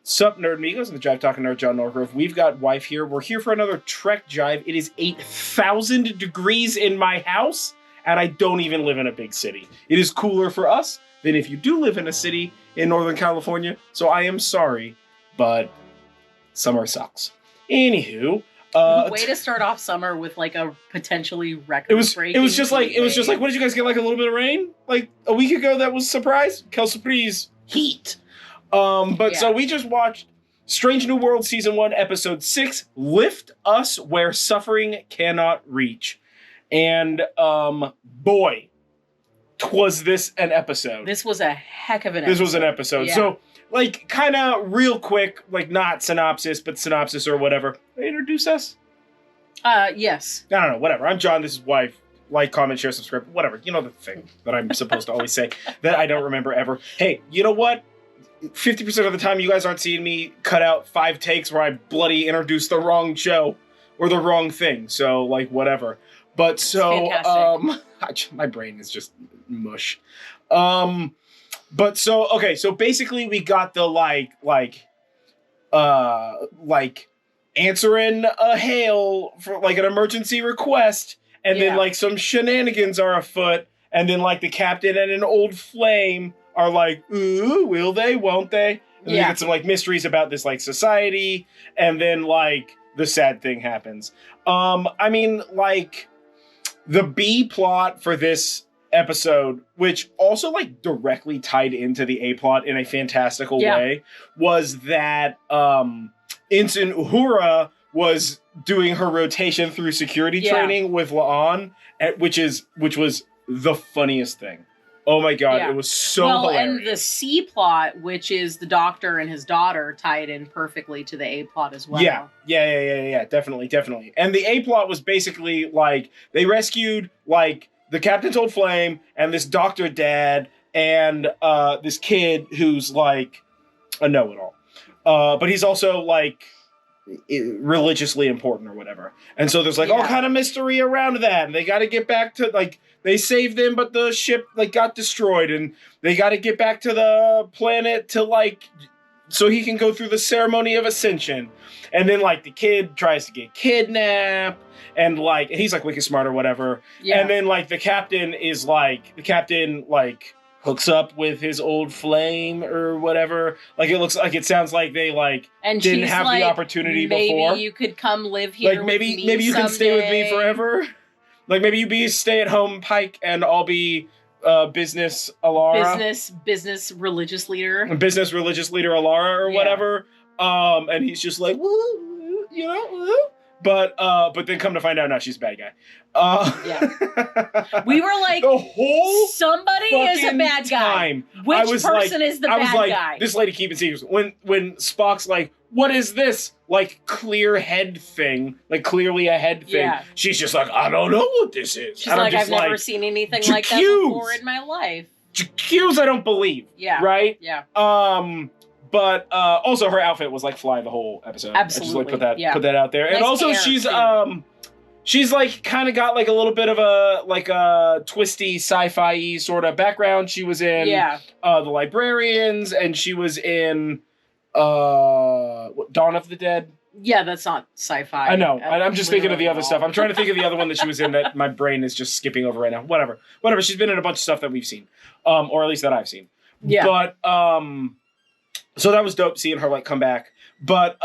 Sup, Nerdmigos, and the Jive Talking Nerd, John Norgrove. We've got wife here. We're here for another Trek Jive. It is 8,000 degrees in my house, and I don't even live in a big city. It is cooler for us than if you do live in a city in Northern California, so I am sorry, but summer sucks. Anywho, way to start off summer with like a potentially record-breaking. It was just like, what did you guys get? Like a little bit of rain? Like a week ago, that was surprise. Kel surprise heat. So we just watched Strange New World Season 1, Episode 6, Lift Us Where Suffering Cannot Reach. And, boy, twas this an episode. This was a heck of an episode. This was an episode. Yeah. So, like, kind of real quick, like, not synopsis, but synopsis or whatever. Introduce us? Yes. I don't know, whatever. I'm John, this is wife. Like, comment, share, subscribe, whatever. You know the thing that I'm supposed to always say that I don't remember ever. Hey, you know what? 50% of the time you guys aren't seeing me cut out 5 takes where I bloody introduced the wrong show or the wrong thing. So, like, whatever. But so, my brain is just mush. But so, okay, so basically we got the, like answering a hail for, like, an emergency request, and then, like, some shenanigans are afoot, and then, like, the captain and an old flame are like, ooh, will they, won't they? And we get some, like, mysteries about this, like, society, and then, like, the sad thing happens. I mean, like, the B plot for this episode, which also, like, directly tied into the A plot in a fantastical way, was that, Ensign Uhura was doing her rotation through security training with La'an, which was the funniest thing. Oh my god, it was so hilarious. And the C plot, which is the doctor and his daughter, tied in perfectly to the A plot as well. Yeah, definitely. And the A plot was basically, like, they rescued, like, the captain's old flame, and this doctor dad, and this kid who's, like, a know-it-all. But he's also, like, religiously important or whatever. And so there's, like, all kind of mystery around that, and they gotta get back to, like, they saved them, but the ship, like, got destroyed, and they gotta get back to the planet to, like, so he can go through the ceremony of ascension. And then, like, the kid tries to get kidnapped, and, like, and he's, like, wicked smart or whatever. Yeah. And then, like, the captain, hooks up with his old flame or whatever. Like, it sounds like they, like, and didn't have the opportunity before. Maybe you could come live here with me maybe you can stay with me forever. Like, maybe you be stay-at-home Pike, and I'll be business Alara. Business religious leader. Business religious leader Alara or whatever. And he's just like, woo, you know, woo. But then come to find out, now she's a bad guy. We were like, the whole somebody is a bad guy. Which person is the bad guy? This lady keeping secrets. When Spock's like, what is this? Like, clear head thing. Like, clearly a head thing. Yeah. She's just like, I don't know what this is. She's like, I've never seen anything like that before in my life. Cues I don't believe. Yeah. Right? Yeah. But also her outfit was like fly the whole episode. Absolutely. I just like put that out there. Nice. And also she's like kind of got like a little bit of a twisty sci-fi sort of background. She was in The Librarians, and she was in Dawn of the Dead. Yeah, that's not sci-fi. I know. I'm just thinking of the other stuff. I'm trying to think of the other one that she was in that my brain is just skipping over right now. Whatever. She's been in a bunch of stuff that we've seen, or at least that I've seen. Yeah. But so that was dope seeing her, like, come back. But,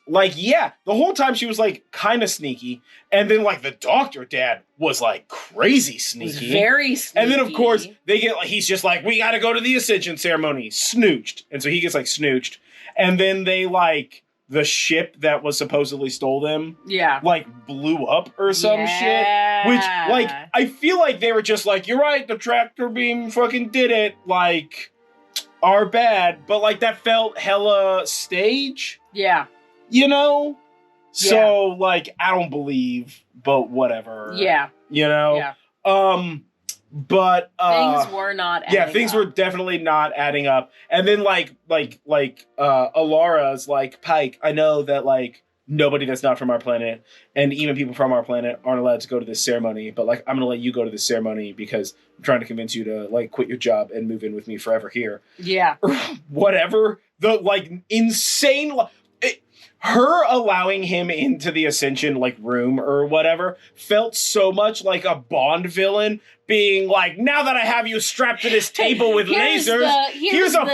like, yeah, the whole time she was, like, kind of sneaky. And then, like, the doctor dad was, like, crazy sneaky. Was very sneaky. And then, of course, they get, like, he's just like, we gotta go to the Ascension ceremony. Snooched. And so he gets, like, snooched. And then they, like, the ship that was supposedly stole them, like, blew up or some shit. Which, like, I feel like they were just like, you're right, the tractor beam fucking did it. Like, are bad, but, like, that felt hella stage. Yeah. You know? So, like, I don't believe, but whatever. Yeah. You know? Yeah. But things were not adding up. Things were definitely not adding up. And then, Alara's like, Pike, I know that, like, nobody that's not from our planet, and even people from our planet, aren't allowed to go to this ceremony, but, like, I'm gonna let you go to this ceremony because I'm trying to convince you to, like, quit your job and move in with me forever here. Yeah. Whatever. the like insane. Her allowing him into the Ascension like room or whatever felt so much like a Bond villain being like, now that I have you strapped to this table with lasers, here's a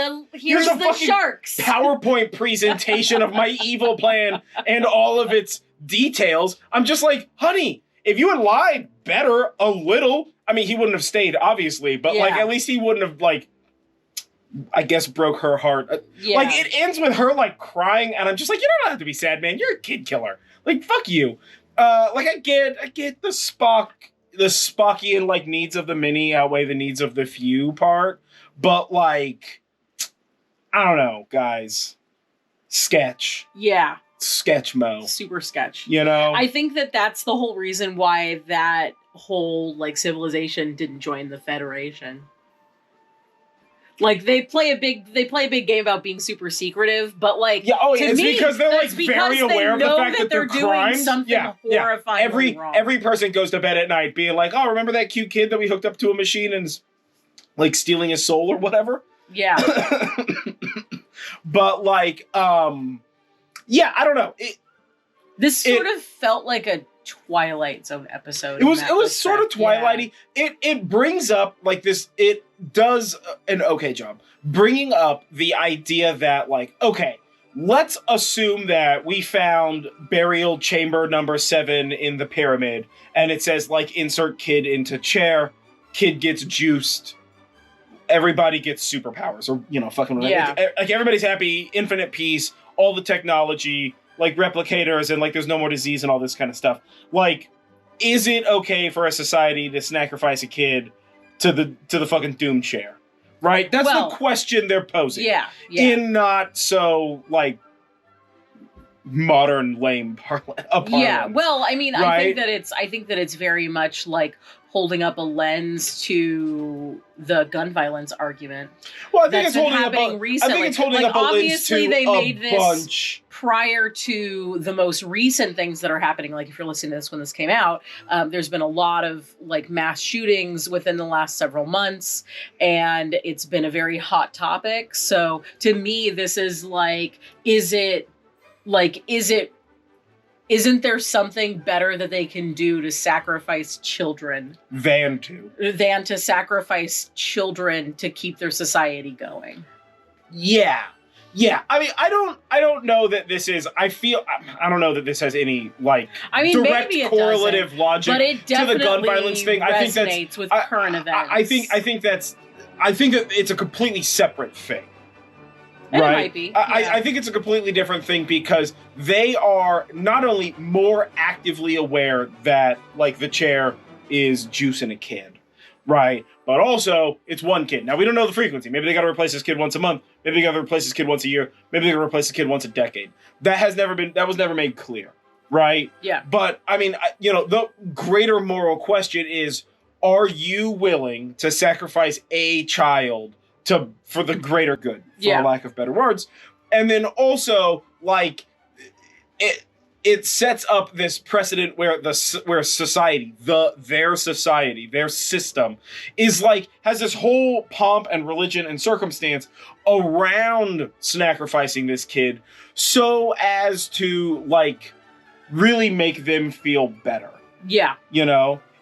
fucking sharks. PowerPoint presentation of my evil plan and all of its details. I'm just like, honey, if you had lied better a little, I mean, he wouldn't have stayed, obviously, but like at least he wouldn't have like, I guess, broke her heart. Like, it ends with her, like, crying, and I'm just like, you don't have to be sad, man. You're a kid killer. Like, fuck you. Like, I get the Spockian, like, needs of the many outweigh the needs of the few part, but, like, I don't know, guys. Sketch. Yeah. Sketch-mo. Super sketch. You know? I think that's the whole reason why that whole, like, civilization didn't join the Federation. Like, they play a big game about being super secretive, but like, it's because they're like very aware of the fact that they're doing something horrifying wrong. Every person goes to bed at night being like, oh, remember that cute kid that we hooked up to a machine and like stealing his soul or whatever? Yeah. But like, I don't know. This sort of felt like a Twilight Zone episode. It was sort of Twilighty. Yeah. It brings up like this. It does an okay job bringing up the idea that like, okay, let's assume that we found burial chamber number 7 in the pyramid, and it says like insert kid into chair, kid gets juiced, everybody gets superpowers, or fucking like everybody's happy, infinite peace, all the technology. Like replicators and like there's no more disease and all this kind of stuff. Like, is it okay for a society to sacrifice a kid to the fucking doom chair? Right? That's the question they're posing. Yeah. In not so like modern lame parlance. Yeah. Well, I mean, right? I think that it's very much like holding up a lens to the gun violence argument. Well, I think it's holding up a lens to they made a bunch. Prior to the most recent things that are happening. Like if you're listening to this when this came out, there's been a lot of like mass shootings within the last several months, and it's been a very hot topic. So to me, this is like, isn't there something better that they can do to sacrifice children than to sacrifice children to keep their society going? Yeah. I mean, I don't know that this is. I don't know that this has any like direct correlative logic but it to the gun violence thing. I think that's with current events. I think that it's a completely separate thing. Right? It might be. I think it's a completely different thing because they are not only more actively aware that like the chair is juicing a kid, right? But also it's one kid. Now we don't know the frequency. Maybe they got to replace this kid once a month. Maybe they got to replace this kid once a year. Maybe they got to replace this kid once a decade. That was never made clear, right? Yeah. But I mean, the greater moral question is: are you willing to sacrifice a child for the greater good, for lack of better words? And then also, like, it sets up this precedent where society, their system, is like, has this whole pomp and religion and circumstance around sacrificing this kid so as to, like, really make them feel better. Yeah.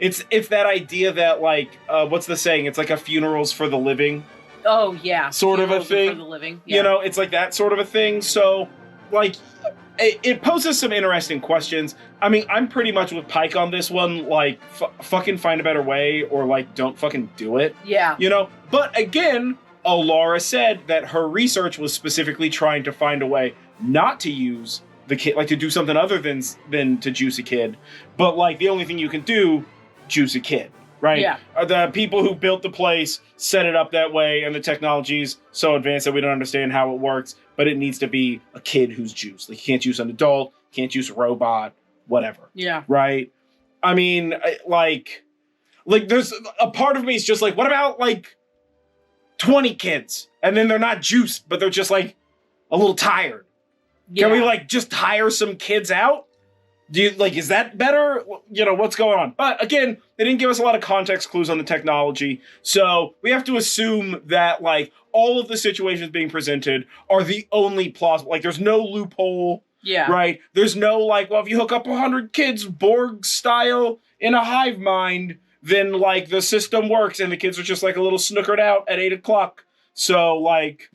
It's that idea that, like, what's the saying? It's like a funerals for the living. Oh, yeah. Sort of a thing. For the living. Yeah. It's like that sort of a thing. So, like, it poses some interesting questions. I mean, I'm pretty much with Pike on this one. Like, fucking find a better way, or, like, don't fucking do it. Yeah. But, again, Laura said that her research was specifically trying to find a way not to use the kid, like, to do something other than to juice a kid. But, like, the only thing you can do, juice a kid. Right? Yeah. The people who built the place set it up that way, and the technology's so advanced that we don't understand how it works, but it needs to be a kid who's juiced. Like, you can't juice an adult, can't juice a robot, whatever. Yeah. Right? I mean, like there's a part of me is just like, what about, like, 20 kids? And then they're not juiced, but they're just, like, a little tired. Yeah. Can we, like, just hire some kids out? Is that better? What's going on? But again, they didn't give us a lot of context clues on the technology. So we have to assume that, like, all of the situations being presented are the only plausible. Like, there's no loophole. Yeah. Right? There's no, like, well, if you hook up 100 kids Borg style in a hive mind, then, like, the system works, and the kids are just, like, a little snookered out at 8 o'clock. So, like,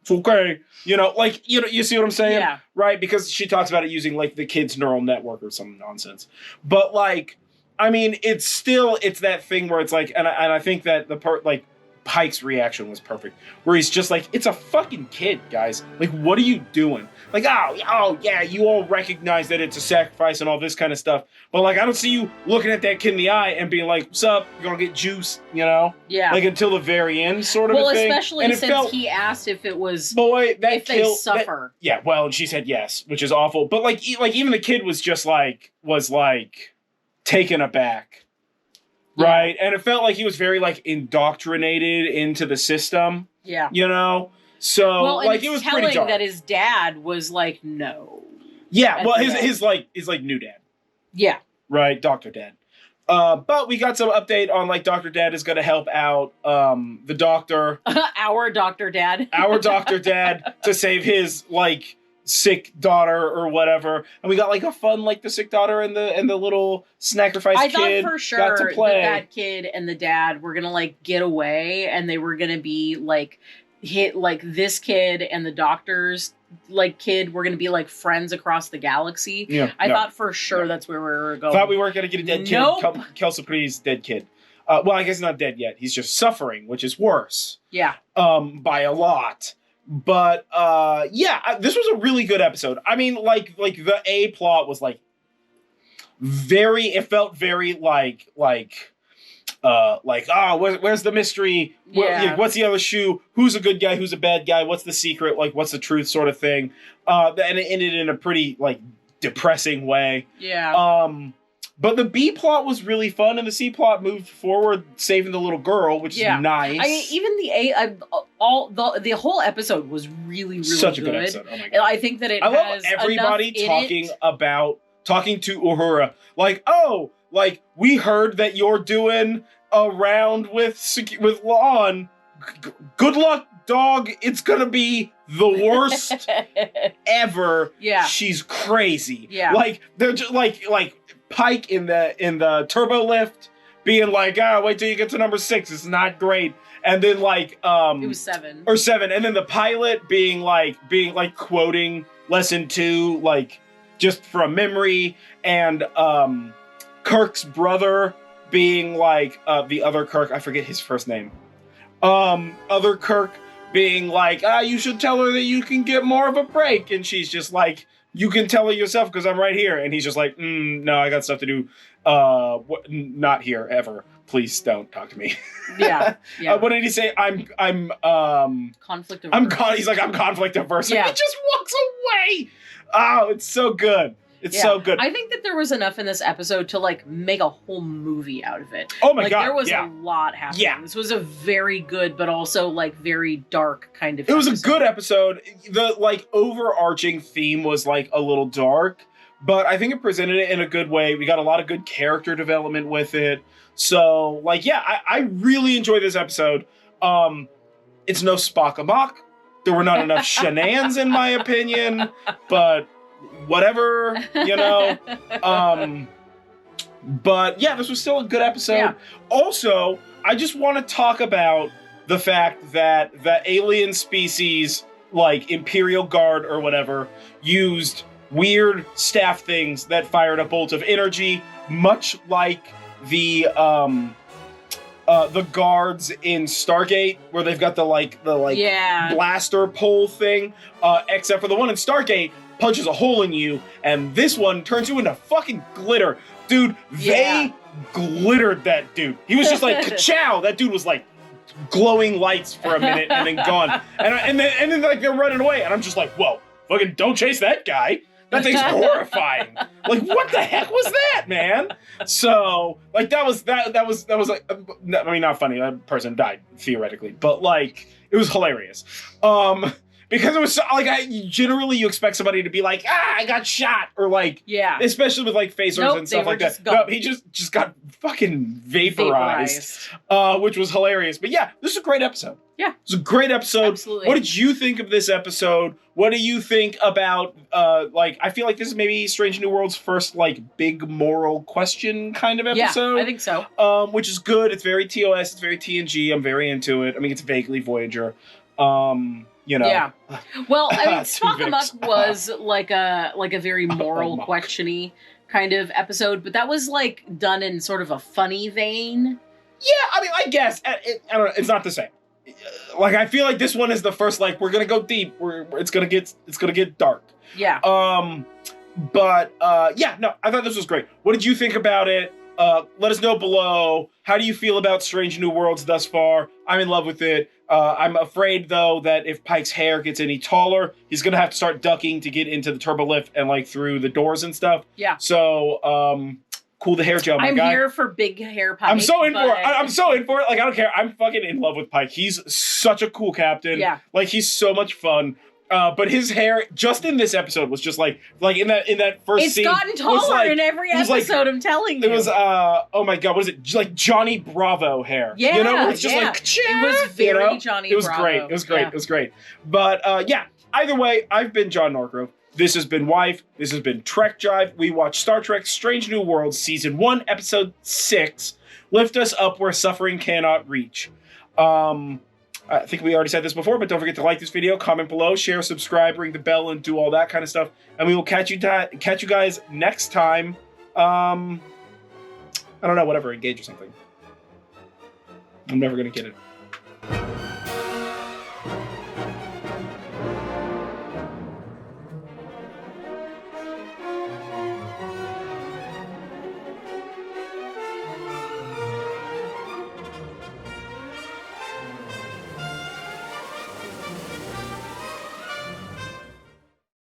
it's okay. You know, like, you see what I'm saying? Yeah. Right? Because she talks about it using, like, the kid's neural network or some nonsense. But, like, I mean, it's that thing where it's like, and I think that Pike's reaction was perfect, where he's just like, it's a fucking kid, guys. Like, what are you doing? Like, oh yeah, you all recognize that it's a sacrifice and all this kind of stuff, but like, I don't see you looking at that kid in the eye and being like, what's up? You're gonna get juice, you know? Yeah. Like, until the very end, sort of a thing. Well, especially since he asked if it was, if they suffer. Yeah, well, and she said yes, which is awful. But like even the kid was just like, taken aback. Yeah. Right? And it felt like he was very, like, indoctrinated into the system. Yeah. You know? So, well, like, it was pretty dark. Telling that his dad was like, no. Yeah, well, his new dad. Yeah. Right? Dr. Dad. But we got some update on, like, Dr. Dad is going to help out the doctor. Our Dr. Dad. Our Dr. Dad to save his, like, sick daughter or whatever, and we got like a fun, like, the sick daughter and the little sacrifice kid. I thought for sure that kid and the dad were gonna like get away, and they were gonna be like hit, like this kid and the doctor's like kid were gonna be like friends across the galaxy. Yeah, I thought for sure that's where we were going. Thought we weren't gonna get a dead kid. Kelsopri's dead kid. Well, I guess he's not dead yet. He's just suffering, which is worse. Yeah. By a lot. But, this was a really good episode. I mean, like the A plot was, like, it felt very, where's the mystery? Yeah. What's the other shoe? Who's a good guy? Who's a bad guy? What's the secret? Like, what's the truth sort of thing? And it ended in a pretty, like, depressing way. Yeah. But the B plot was really fun, and the C plot moved forward, saving the little girl, which is nice. I mean, even the whole episode was really, really such a good episode. Oh my God. I think that I love everybody talking to Uhura, like, oh, like, we heard that you're doing a round with Lon. Good luck, dog. It's gonna be the worst ever. Yeah, she's crazy. Yeah, like they're just like Pike in the turbo lift being like, wait till you get to number 6. It's not great. And then like it was 7. Or 7. And then the pilot being like quoting lesson 2, like just from memory, and Kirk's brother being like the other Kirk, I forget his first name. Other Kirk being like, you should tell her that you can get more of a break. And she's just like, you can tell her yourself because I'm right here. And he's just like, no, I got stuff to do. Not here ever. Please don't talk to me. Yeah. What did he say? I'm conflict averse. He's like, I'm conflict averse. Yeah. And he just walks away. Oh, it's so good. It's so good. I think that there was enough in this episode to like make a whole movie out of it. Oh my God. There was a lot happening. Yeah. This was a very good, but also like very dark kind of episode. It was a good episode. The like overarching theme was like a little dark, but I think it presented it in a good way. We got a lot of good character development with it. So like, I really enjoyed this episode. It's no Spock-a-mock. There were not enough shenanigans in my opinion, but whatever, you know. But yeah, this was still a good episode. Yeah. Also, I just want to talk about the fact that the alien species, like Imperial Guard or whatever, used weird staff things that fired a bolt of energy, much like the guards in Stargate, where they've got the blaster pole thing, except for the one in Stargate punches a hole in you, and this one turns you into fucking glitter. Dude, they glittered that dude. He was just like, ka-chow! That dude was like glowing lights for a minute and then gone. And then like they're running away, and I'm just like, whoa, fucking don't chase that guy. That thing's horrifying. Like, what the heck was that, man? So, like, that was like, I mean, not funny. That person died theoretically, but like, it was hilarious. because it was so, like generally you expect somebody to be like, I got shot, or like, especially with like phasers and stuff like that. No, he just got fucking vaporized. Which was hilarious. But yeah, this is a great episode. Yeah, it's a great episode. Absolutely. What did you think of this episode? What do you think about like, I feel like this is maybe Strange New World's first like big moral question kind of episode. Yeah, I think so. Which is good. It's very TOS. It's very TNG. I'm very into it. I mean, it's vaguely Voyager. You know. Yeah. Well, I mean, Spock Amok was like a very moral questiony kind of episode, but that was like done in sort of a funny vein. Yeah, I mean, I guess I don't know. It's not the same. Like, I feel like this one is the first. Like, we're gonna go deep. It's gonna get dark. Yeah. But yeah, no, I thought this was great. What did you think about it? Let us know below. How do you feel about Strange New Worlds thus far? I'm in love with it. I'm afraid, though, that if Pike's hair gets any taller, he's going to have to start ducking to get into the turbolift and, like, through the doors and stuff. Yeah. So, cool the hair gel, my guy. I'm here for big hair Pike. I'm so in for it. I'm so in for it. Like, I don't care. I'm fucking in love with Pike. He's such a cool captain. Yeah. Like, he's so much fun. But his hair, just in this episode, was just like in that first scene. It's gotten taller in every episode, I'm telling you. It was, oh my god, what is it? Like Johnny Bravo hair. Yeah, you know, it's just like, it was very Johnny Bravo. It was great. It was great. It was great. But, yeah, either way, I've been John Norgrove. This has been Wife. This has been Trek Jive. We watched Star Trek Strange New Worlds, Season 1, Episode 6. Lift us up where suffering cannot reach. I think we already said this before, but don't forget to like this video, comment below, share, subscribe, ring the bell, and do all that kind of stuff. And we will catch you guys next time. I don't know, whatever, engage or something. I'm never going to get it.